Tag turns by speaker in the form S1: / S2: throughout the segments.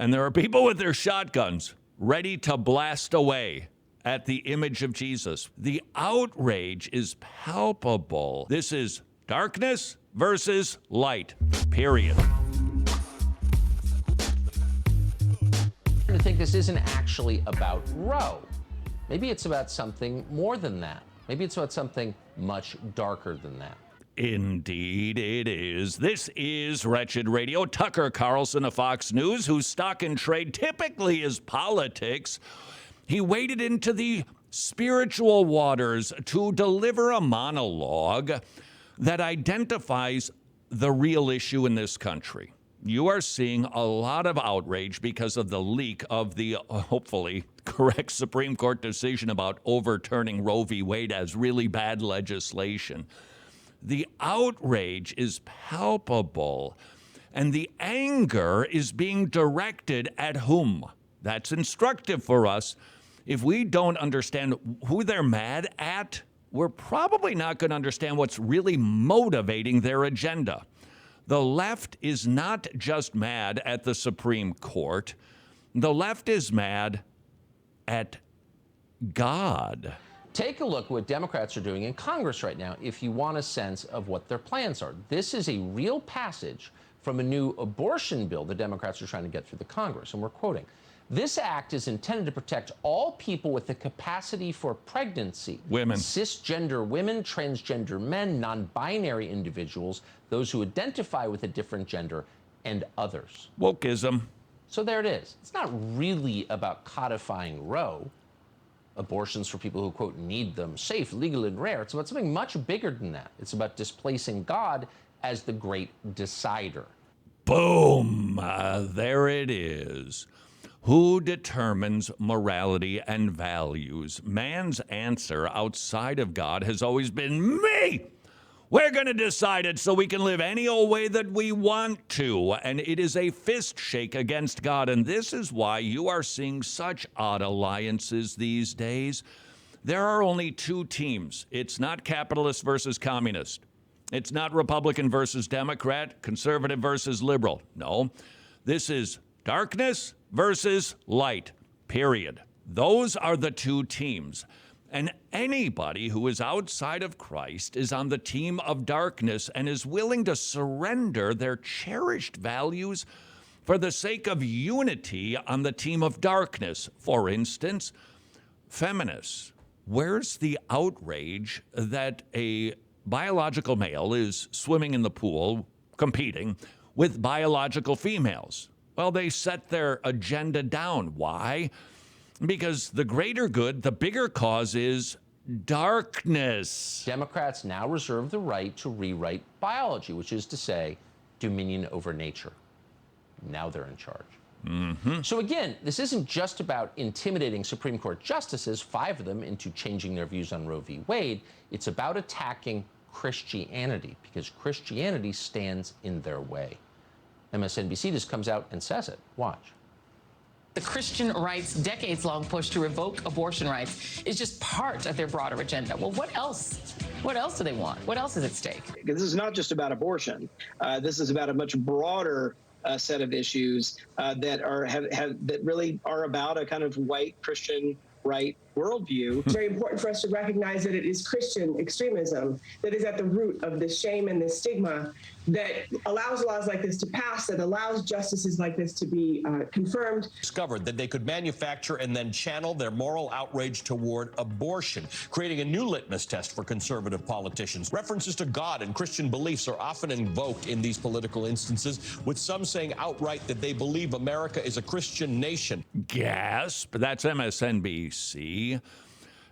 S1: And there are people with their shotguns ready to blast away at the image of Jesus. The outrage is palpable. This is darkness versus light, period.
S2: I think this isn't actually about Roe. Maybe it's about something more than that. Maybe it's about something much darker than that.
S1: Indeed it is. This is Wretched Radio. Tucker Carlson of Fox News, whose stock and trade typically is politics. He waded into the spiritual waters to deliver a monologue that identifies the real issue in this country. You are seeing a lot of outrage because of the leak of the hopefully correct Supreme Court decision about overturning Roe v. Wade as really bad legislation. The outrage is palpable, and the anger is being directed at whom? That's instructive for us. If we don't understand who they're mad at, we're probably not going to understand what's really motivating their agenda. The left is not just mad at the Supreme Court. The left is mad at God.
S2: Take a look at what Democrats are doing in Congress right now if you want a sense of what their plans are. This is a real passage from a new abortion bill the Democrats are trying to get through the Congress, and we're quoting. This act is intended to protect all people with the capacity for pregnancy.
S1: Women.
S2: Cisgender women, transgender men, non-binary individuals, those who identify with a different gender, and others.
S1: Wokeism.
S2: So there it is. It's not really about codifying Roe. Abortions for people who, quote, need them, safe, legal, and rare. It's about something much bigger than that. It's about displacing God as the great decider.
S1: Boom! There it is. Who determines morality and values? Man's answer outside of God has always been me. We're going to decide it so we can live any old way that we want to. And it is a fist shake against God. And this is why you are seeing such odd alliances these days. There are only two teams. It's not capitalist versus communist. It's not Republican versus Democrat, conservative versus liberal. No, this is darkness versus light, period. Those are the two teams. And anybody who is outside of Christ is on the team of darkness and is willing to surrender their cherished values for the sake of unity on the team of darkness. For instance, feminists. Where's the outrage that a biological male is swimming in the pool, competing with biological females? Well, they set their agenda down. Why? Because the greater good, the bigger cause is darkness.
S2: Democrats now reserve the right to rewrite biology, which is to say, dominion over nature. Now they're in charge.
S1: Mm-hmm.
S2: So again, this isn't just about intimidating Supreme Court justices, 5 of them, into changing their views on Roe v. Wade. It's about attacking Christianity, because Christianity stands in their way. MSNBC just comes out and says it. Watch.
S3: The Christian rights' decades-long push to revoke abortion rights is just part of their broader agenda. Well, what else? What else do they want? What else is at stake?
S4: This is not just about abortion. This is about a much broader set of issues that really are about a kind of white Christian right worldview.
S5: It's very important for us to recognize that it is Christian extremism that is at the root of this shame and this stigma that allows laws like this to pass, that allows justices like this to be confirmed.
S6: Discovered that they could manufacture and then channel their moral outrage toward abortion, creating a new litmus test for conservative politicians. References to God and Christian beliefs are often invoked in these political instances, with some saying outright that they believe America is a Christian nation.
S1: Gasp. That's MSNBC.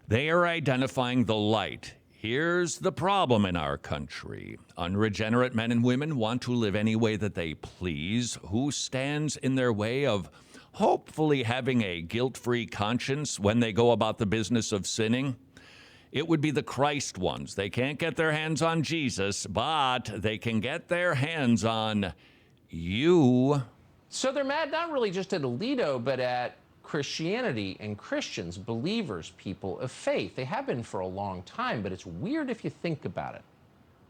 S1: They are identifying the light. Here's the problem in our country. Unregenerate men and women want to live any way that they please. Who stands in their way of hopefully having a guilt-free conscience when they go about the business of sinning? It would be the Christ ones. They can't get their hands on Jesus, but they can get their hands on you.
S2: So they're mad not really just at Alito, but at Christianity and Christians, believers, people of faith. They have been for a long time, but it's weird if you think about it.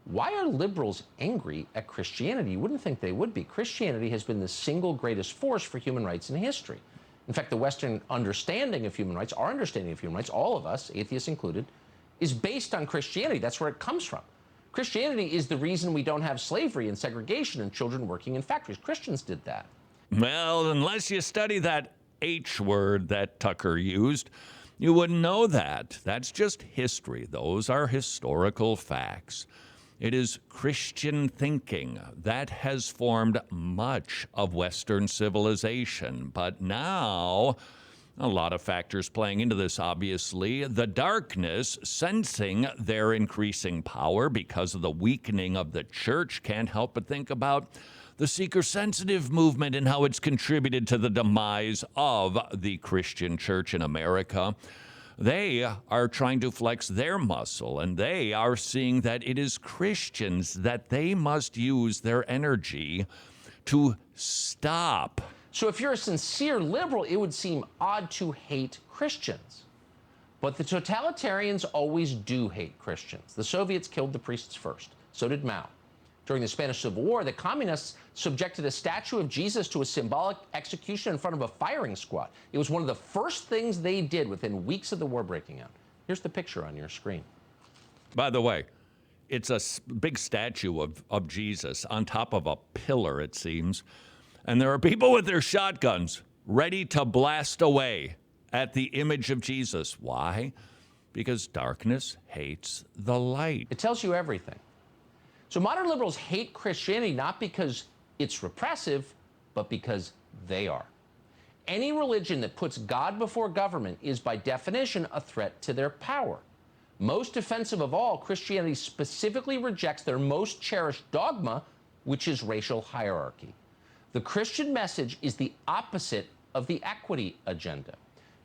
S2: Why are liberals angry at Christianity? You wouldn't think they would be. Christianity has been the single greatest force for human rights in history. In fact, the Western understanding of human rights, our understanding of human rights, all of us, atheists included, is based on Christianity. That's where it comes from. Christianity is the reason we don't have slavery and segregation and children working in factories. Christians did that.
S1: Well, unless you study that H word that Tucker used, you wouldn't know that. That's just history. Those are historical facts. It is Christian thinking that has formed much of Western civilization. But now, a lot of factors playing into this, obviously. The darkness, sensing their increasing power because of the weakening of the church, can't help but think about the seeker-sensitive movement and how it's contributed to the demise of the Christian church in America. They are trying to flex their muscle, and they are seeing that it is Christians that they must use their energy to stop.
S2: So if you're a sincere liberal, it would seem odd to hate Christians. But the totalitarians always do hate Christians. The Soviets killed the priests first. So did Mao. During the Spanish Civil War, the communists subjected a statue of Jesus to a symbolic execution in front of a firing squad. It was one of the first things they did within weeks of the war breaking out. Here's the picture on your screen.
S1: By the way, it's a big statue of Jesus on top of a pillar, it seems. And there are people with their shotguns ready to blast away at the image of Jesus. Why? Because darkness hates the light.
S2: It tells you everything. So modern liberals hate Christianity not because it's repressive, but because they are. Any religion that puts God before government is by definition a threat to their power. Most offensive of all, Christianity specifically rejects their most cherished dogma, which is racial hierarchy. The Christian message is the opposite of the equity agenda.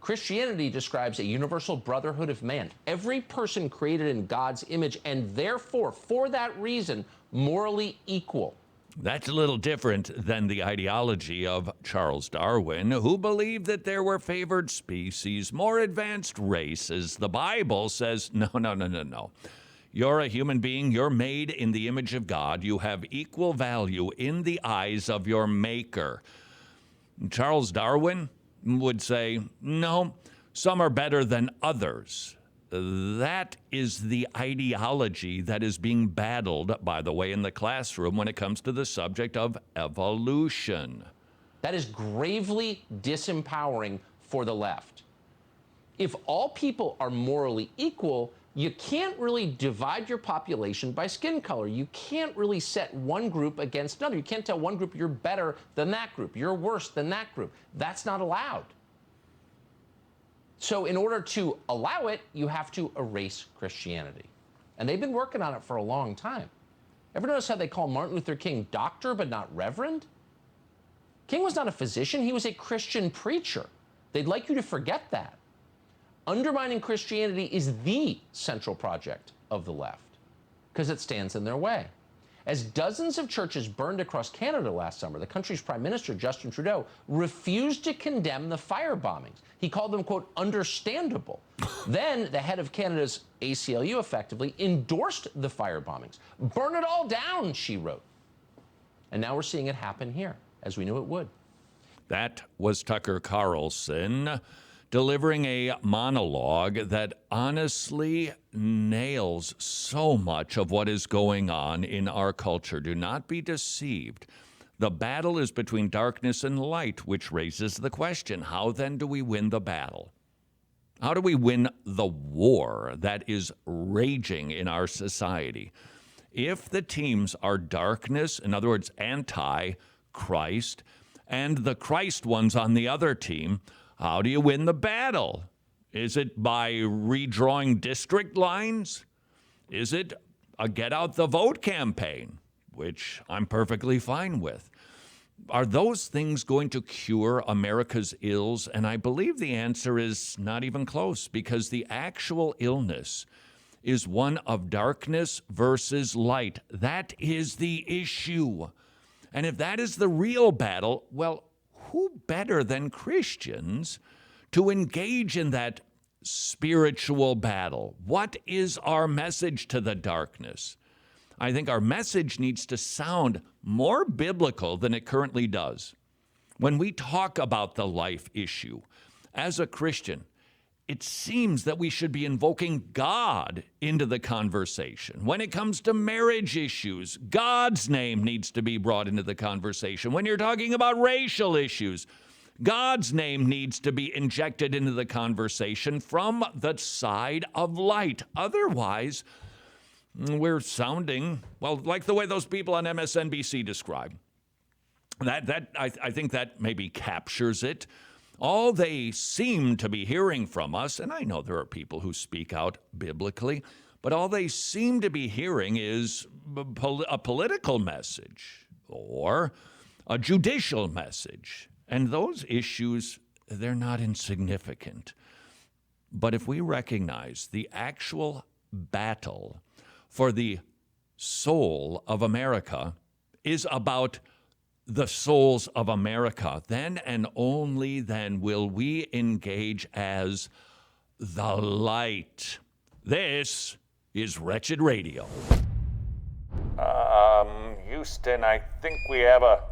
S2: Christianity describes a universal brotherhood of man, every person created in God's image, and therefore, for that reason, morally equal.
S1: That's a little different than the ideology of Charles Darwin, who believed that there were favored species, more advanced races. The Bible says, no. You're a human being. You're made in the image of God. You have equal value in the eyes of your maker. Charles Darwin would say, no, some are better than others. That is the ideology that is being battled, by the way, in the classroom when it comes to the subject of evolution.
S2: That is gravely disempowering for the left. If all people are morally equal, you can't really divide your population by skin color. You can't really set one group against another. You can't tell one group you're better than that group, you're worse than that group. That's not allowed. So in order to allow it, you have to erase Christianity. And they've been working on it for a long time. Ever notice how they call Martin Luther King doctor but not reverend? King was not a physician, he was a Christian preacher. They'd like you to forget that. Undermining Christianity is the central project of the left because it stands in their way. As dozens of churches burned across Canada last summer, the country's Prime Minister, Justin Trudeau, refused to condemn the fire bombings. He called them, quote, understandable. Then the head of Canada's ACLU effectively endorsed the fire bombings. Burn it all down, she wrote. And now we're seeing it happen here, as we knew it would.
S1: That was Tucker Carlson delivering a monologue that honestly nails so much of what is going on in our culture. Do not be deceived. The battle is between darkness and light, which raises the question, how then do we win the battle? How do we win the war that is raging in our society? If the teams are darkness, in other words, anti-Christ, and the Christ ones on the other team, how do you win the battle? Is it by redrawing district lines? Is it a get out the vote campaign, which I'm perfectly fine with? Are those things going to cure America's ills? And I believe the answer is not even close, because the actual illness is one of darkness versus light. That is the issue. And if that is the real battle, well, who better than Christians to engage in that spiritual battle? What is our message to the darkness? I think our message needs to sound more biblical than it currently does. When we talk about the life issue, as a Christian, it seems that we should be invoking God into the conversation. When it comes to marriage issues, God's name needs to be brought into the conversation. When you're talking about racial issues, God's name needs to be injected into the conversation from the side of light. Otherwise, we're sounding, well, like the way those people on MSNBC describe. I think that maybe captures it. All they seem to be hearing from us, and I know there are people who speak out biblically, but all they seem to be hearing is a political message or a judicial message. And those issues, they're not insignificant. But if we recognize the actual battle for the soul of America is about the souls of America, then and only then will we engage as the light. This is Wretched Radio.
S7: Houston, I think we have a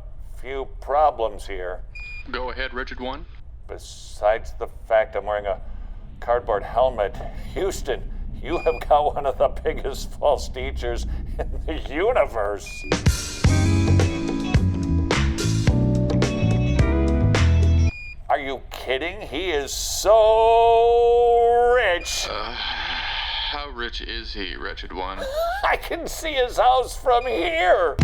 S7: few problems here.
S8: Go ahead, Wretched One.
S7: Besides the fact I'm wearing a cardboard helmet, Houston, you have got one of the biggest false teachers in the universe. Are you kidding? He is so rich.
S8: How rich is he, Wretched One?
S7: I can see his house from here.